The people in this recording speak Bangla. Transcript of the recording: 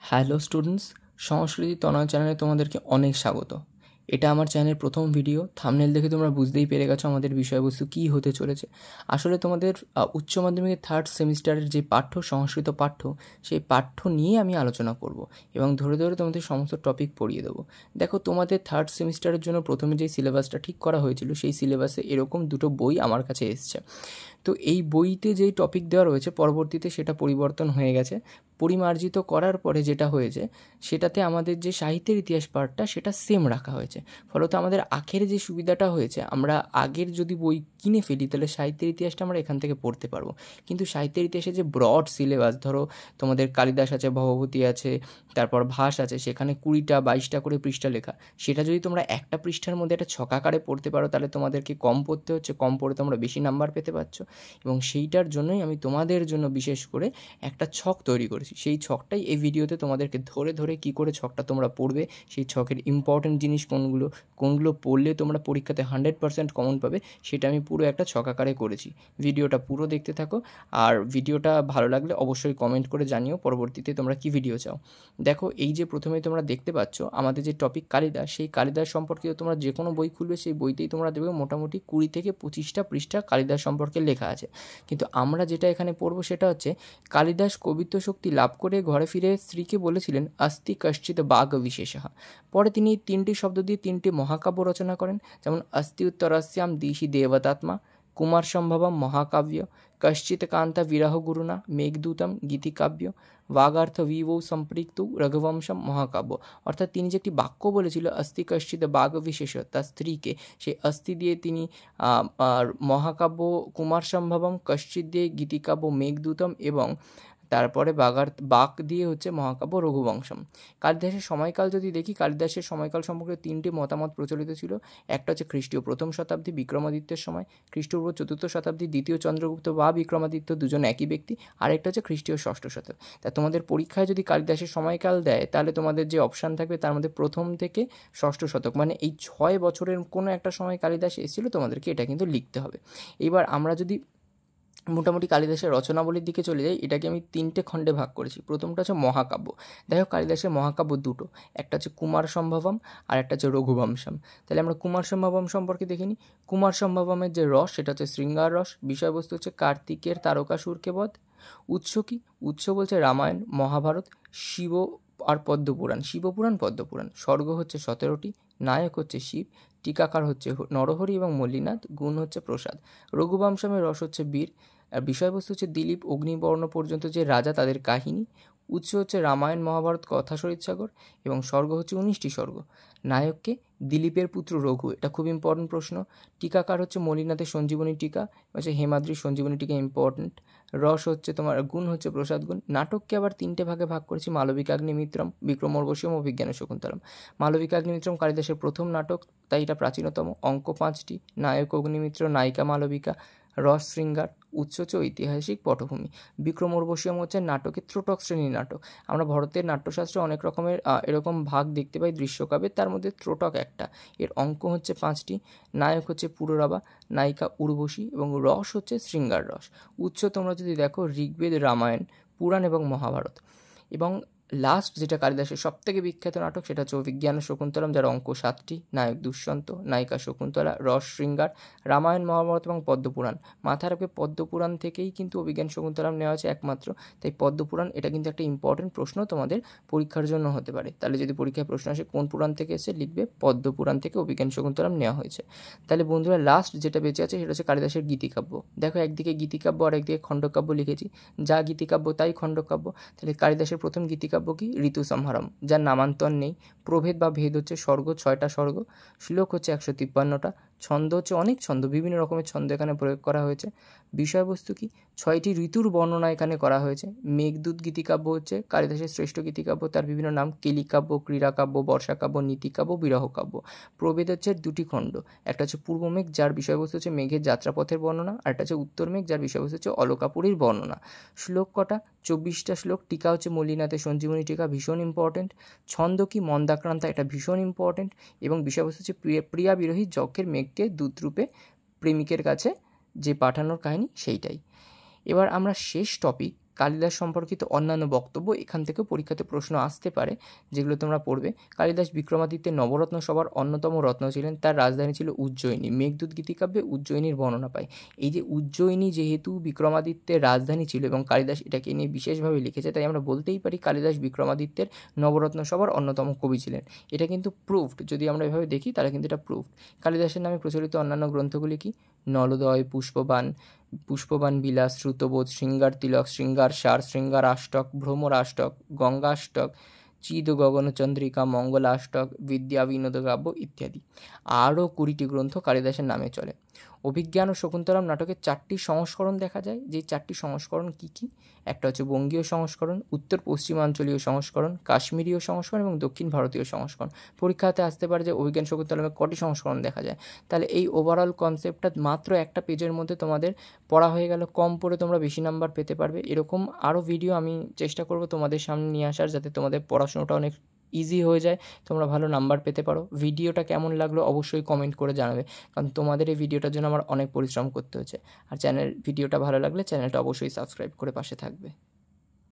হ্যালো স্টুডেন্টস, সংস্কৃতি তনয় চ্যানেলে তোমাদেরকে অনেক স্বাগত। এটা আমার চ্যানেলের প্রথম ভিডিও। থাম্বনেল দেখে তোমরা বুঝতেই পেরে গেছো আমাদের বিষয়বস্তু কী হতে চলেছে। আসলে তোমাদের উচ্চ মাধ্যমিকের থার্ড সেমিস্টারের যে পাঠ্য সংস্কৃত পাঠ্য, সেই পাঠ্য নিয়ে আমি আলোচনা করব এবং ধরে ধরে তোমাদের সমস্ত টপিক পড়িয়ে দেবো। দেখো, তোমাদের থার্ড সেমিস্টারের জন্য প্রথমে যেই সিলেবাসটা ঠিক করা হয়েছিল, সেই সিলেবাসে এরকম দুটো বই আমার কাছে এসছে। তো এই বইতে যেই টপিক দেওয়া রয়েছে, পরবর্তীতে সেটা পরিবর্তন হয়ে গেছে। পরিমার্জিত করার পরে যেটা হয়েছে, সেটাতে আমাদের যে সাহিত্যের ইতিহাস পার্টটা সেটা সেম রাখা হয়েছে। ফলত আমাদের আখের যে সুবিধাটা হয়েছে, আমরা আগের যদি বই কিনে ফেলি তাহলে সাহিত্যের ইতিহাসটা আমরা এখান থেকে পড়তে পারবো। কিন্তু সাহিত্যের ইতিহাসে যে ব্রড সিলেবাস, ধরো তোমাদের কালিদাস আছে, ভবভূতি আছে, তারপর ভাস আছে, সেখানে 20টা 22টা করে পৃষ্ঠা লেখা, সেটা যদি তোমরা একটা পৃষ্ঠার মধ্যে একটা ছকাকারে পড়তে পারো, তাহলে তোমাদেরকে কম পড়তে হচ্ছে, কম পড়ে তোমরা বেশি নাম্বার পেতে পারছো। এবং সেইটার জন্যই আমি তোমাদের জন্য বিশেষ করে একটা ছক তৈরি করেছি। সেই ছকটাই এই ভিডিওতে তোমাদেরকে ধরে ধরে কী করে ছকটা তোমরা পড়বে, সেই ছকের ইম্পর্টেন্ট জিনিস কোনগুলো পড়লে তোমরা পরীক্ষাতে 100% কমন পাবে, সেটা আমি পুরো একটা ছক আকারে করেছি। ভিডিওটা পুরো দেখতে থাকো, আর ভিডিওটা ভালো লাগলে অবশ্যই কমেন্ট করে জানিও পরবর্তীতে তোমরা কী ভিডিও চাও। দেখো, এই যে প্রথমেই তোমরা দেখতে পাচ্ছ আমাদের যে টপিক কালিদাস, সেই কালিদাস সম্পর্কিত তোমরা যে কোনো বই খুলবে, সেই বইতেই তোমরা দেখবে মোটামুটি 20 থেকে 25টা পৃষ্ঠা কালিদাস সম্পর্কে লেখা আছে। কিন্তু আমরা যেটা এখানে পড়বো সেটা হচ্ছে, কালিদাস কবিত্ব শক্তি লাভ করে ঘরে ফিরে স্ত্রীকে বলেছিলেন আস্তি কশ্চিৎ বাঘ বিশেষঃ। পরে তিনি 3টি শব্দ দিয়ে 3টি মহাকাব্য রচনা করেন, যেমন অস্তি উত্তরস্যাম দিশি দেবতাত্মা, কুমার সম্ভবম মহাকাব্য, কশ্চিৎ কান্তা বিরহ গুরুনা মেঘদূতম গীতিকাব্য, বাগার্থ বিভৌ সম্পৃক্ত রঘুবংশম মহাকাব্য। অর্থাৎ তিনি যে একটি বাক্য বলেছিল অস্তি কশ্চিৎ বাঘ বিশেষ, তার স্ত্রীকে, সেই অস্থি দিয়ে তিনি আর মহাকাব্য কুমার সম্ভবম, কশ্চিৎ দিয়ে গীতিকাব্য মেঘদূতম, এবং তারপরে বাক দিয়ে হচ্ছে মহাকাব্য রঘুবংশম। কালিদাসের সময়কাল যদি দেখি, কালিদাসের সময়কাল সম্পর্কে 3টি মতামত প্রচলিত ছিল। একটা হচ্ছে খ্রিস্টীয় 1ম শতাব্দী বিক্রমাদিত্যের সময়, খ্রিস্টপূর্ব 4র্থ শতাব্দী 2য় চন্দ্রগুপ্ত বা বিক্রমাদিত্য, দুজন একই ব্যক্তি। আরেকটা হচ্ছে খ্রিস্টীয় 6ষ্ঠ শতক। তা তোমাদের পরীক্ষায় যদি কালিদাসের সময়কাল দেয়, তাহলে তোমাদের যে অপশান থাকবে তার মধ্যে 1ম থেকে 6ষ্ঠ শতক, মানে এই 6 বছরের কোনো একটা সময় কালিদাস এসেছিল, তোমাদেরকে এটা কিন্তু লিখতে হবে। এবার আমরা যদি মোটামুটি কালিদাসের রচনাবলীর দিকে চলে যাই, এটাকে আমি 3টে খণ্ডে ভাগ করেছি। প্রথমটা হচ্ছে মহাকাব্য। দেখো, কালিদাসের মহাকাব্য দুটো, একটা হচ্ছে কুমার সম্ভবম আর একটা হচ্ছে রঘুবংশম। তাহলে আমরা কুমার সম্ভবম সম্পর্কে দেখে নিই। কুমার সম্ভবমের যে রস, সেটা হচ্ছে শৃঙ্গার রস। বিষয়বস্তু হচ্ছে কার্তিকের তারকাসুরকে বধ। উৎস কি? উৎস বলছে রামায়ণ, মহাভারত, শিব আর পদ্মপুরাণ, শিবপুরাণ পদ্মপুরাণ। স্বর্গ হচ্ছে 17টি, নায়ক হচ্ছে শিব, টিকাকার হচ্ছে নরহরি এবং মল্লিনাথ, গুণ হচ্ছে প্রসাদ। রঘুবংশমের রস হচ্ছে বীর, আর বিষয়বস্তু হচ্ছে দিলীপ অগ্নিবর্ণ পর্যন্ত যে রাজা, তাদের কাহিনী। উৎস হচ্ছে রামায়ণ, মহাভারত, কথা শরীরসাগর, এবং স্বর্গ হচ্ছে 19টি স্বর্গ। নায়ককে? দিলীপের পুত্র রঘু, এটা খুব ইম্পর্টেন্ট প্রশ্ন। টিকাকার হচ্ছে মল্লিনাথের সঞ্জীবনী টিকা, হচ্ছে হেমাদ্রির সঞ্জীবনী টিকা, ইম্পর্টেন্ট। রস হচ্ছে তোমার, গুণ হচ্ছে প্রসাদ গুণ। নাটককে আবার 3টে ভাগে ভাগ করেছি, মালবিকাগ্নিমিত্রম, বিক্রমোর্বশীয়ম, অভিজ্ঞান শকুন্তলম। মালবিকাগ্নিমিত্রম কালিদাসের প্রথম নাটক, তাই এটা প্রাচীনতম। অঙ্ক 5টি, নায়ক অগ্নিমিত্র, নায়িকা মালবিকা, রস শৃঙ্গার, উৎস হচ্ছে ঐতিহাসিক পটভূমি। বিক্রমোর্বশীয়ম হচ্ছে নাটকের ত্রোটক শ্রেণীর নাটক। আমরা ভারতের নাট্যশাস্ত্রে অনেক রকমের এরকম ভাগ দেখতে পাই দৃশ্যকাব্যে, তার মধ্যে ত্রোটক একটা। এর অঙ্ক হচ্ছে 5টি, নায়ক হচ্ছে পুরুরবা, নায়িকা উর্বশী, এবং রস হচ্ছে শৃঙ্গার রস। উৎস তোমরা যদি দেখো, ঋগ্বেদ, রামায়ণ, পুরাণ এবং মহাভারত। এবং লাস্ট যেটা কালিদাসের সবথেকে বিখ্যাত নাটক, সেটা হচ্ছে অভিজ্ঞান শকুন্তলম, যার অঙ্ক 7টি, নায়ক দুষ্যন্ত, নায়িকা শকুন্তলা, রস শৃঙ্গার। রামায়ণ, মহাভারত এবং পদ্মপুরাণ, মাথায় রাখবে পদ্মপুরাণ থেকেই কিন্তু অভিজ্ঞান শকুন্তলম নেওয়া হয়েছে একমাত্র। তাই পদ্মপুরাণ, এটা কিন্তু একটা ইম্পর্টেন্ট প্রশ্ন তোমাদের পরীক্ষার জন্য হতে পারে। তাহলে যদি পরীক্ষায় প্রশ্ন আসে কোন পুরাণ থেকে এসে, লিখবে পদ্মপুরাণ থেকে অভিজ্ঞান শকুন্তলম নেওয়া হয়েছে। তাহলে বন্ধুরা, লাস্ট যেটা বেঁচে আছে সেটা হচ্ছে কালিদাসের গীতিকাব্য। দেখো, একদিকে গীতিকাব্য আর একদিকে খণ্ডকাব্য লিখেছি। যা গীতিকাব্য তাই খণ্ডকাব্য। তাহলে কালিদাসের প্রথম গীতিকাব্য কি? ঋতুসংহারম, যার নামান্তর নেই। প্রভেদ বা ভেদ হচ্ছে স্বর্গ, 6টা স্বর্গ। শ্লোক হচ্ছে 153টা। ছন্দ হচ্ছে অনেক ছন্দ, বিভিন্ন রকমের ছন্দ এখানে প্রয়োগ করা হয়েছে। বিষয়বস্তু কি? 6টি ঋতুর বর্ণনা এখানে করা হয়েছে। মেঘদূত গীতিকাব্য হচ্ছে কালিদাসের শ্রেষ্ঠ গীতিকাব্য, তার বিভিন্ন নাম: কেলিকাব্য, ক্রীড়াকাব্য, বর্ষাকাব্য, নীতিকাব্য, বিরহকাব্য। প্রভেদ হচ্ছে 2টি খণ্ড, একটা হচ্ছে পূর্ব মেঘ, যার বিষয়বস্তু হচ্ছে মেঘের যাত্রাপথের বর্ণনা, আর একটা হচ্ছে উত্তর মেঘ, যার বিষয়বস্তু হচ্ছে অলকাপুরীর বর্ণনা। শ্লোক কটা? 24টা শ্লোক। টিকা হচ্ছে মল্লিনাথের সঞ্জীবনী টিকা, ভীষণ ইম্পর্টেন্ট। ছন্দ কি? মন্দাক্রান্তা, এটা ভীষণ ইম্পর্টেন্ট। এবং বিষয়বস্তু হচ্ছে প্রিয়া বিরোহী যক্ষের মেঘকে দূতরূপে প্রেমিকের কাছে যে পাঠানোর কাহিনী, সেইটাই। এবার আমরা শেষ টপিক কালিদাস সম্পর্কিত অন্যান্য বক্তব্য এখান থেকে পরীক্ষাতে প্রশ্ন আসতে পারে, যেগুলো তোমরা পড়বে। কালিদাস বিক্রমাদিত্যের নবরত্ন সভার অন্যতম রত্ন ছিলেন। তার রাজধানী ছিল উজ্জয়িনী। মেঘদূত গীতিকাব্যে উজ্জয়িনীর বর্ণনা পাই। এই যে উজ্জয়িনী যেহেতু বিক্রমাদিত্যের রাজধানী ছিল এবং কালিদাস এটাকে নিয়ে বিশেষভাবে লিখেছে, তাই আমরা বলতেই পারি কালিদাস বিক্রমাদিত্যের নবরত্ন সভার অন্যতম কবি ছিলেন। এটা কিন্তু প্রুফড, যদি আমরা এভাবে দেখি তাহলে কিন্তু এটা প্রুফড। কালিদাসের নামে প্রচলিত অন্যান্য গ্রন্থগুলি কি? নলোদয়, পুষ্পবান বিলাস, শ্রুতবোধ, শৃঙ্গার তিলক, শৃঙ্গার সার, শৃঙ্গারাষ্টক, ভ্রমরাষ্টক, গঙ্গাষ্টক, চিদ গগনচন্দ্রিকা, মঙ্গলাষ্টক, বিদ্যা বিনোদ কাব্য ইত্যাদি। আরও 20টি গ্রন্থ কালিদাসের নামে চলে। অভিজ্ঞান ও শকুন্তলম নাটকের 4টি সংস্করণ দেখা যায়। যেই 4টি সংস্করণ কী কী? একটা হচ্ছে বঙ্গীয় সংস্করণ, উত্তর পশ্চিমাঞ্চলীয় সংস্করণ, কাশ্মীরীয় সংস্করণ এবং দক্ষিণ ভারতীয় সংস্করণ। পরীক্ষাতে আসতে পারে যে অভিজ্ঞান শকুন্তলমে কটি সংস্করণ দেখা যায়। তাহলে এই ওভারঅল কনসেপ্টটা মাত্র একটা পেজের মধ্যে তোমাদের পড়া হয়ে গেল। কম পড়ে তোমরা বেশি নাম্বার পেতে পারবে। এরকম আরও ভিডিও আমি চেষ্টা করব তোমাদের সামনে নিয়ে আসার, যাতে তোমাদের পড়াশোনাটা অনেক ইজি হয়ে যায়, তোমরা ভালো নাম্বার পেতে পারো। ভিডিওটা কেমন লাগলো অবশ্যই কমেন্ট করে জানাবে, কারণ তোমাদের এই ভিডিওটার জন্য আমার অনেক পরিশ্রম করতে হচ্ছে। আর ভিডিওটা ভালো লাগলে চ্যানেলটা অবশ্যই সাবস্ক্রাইব করে পাশে থাকবে।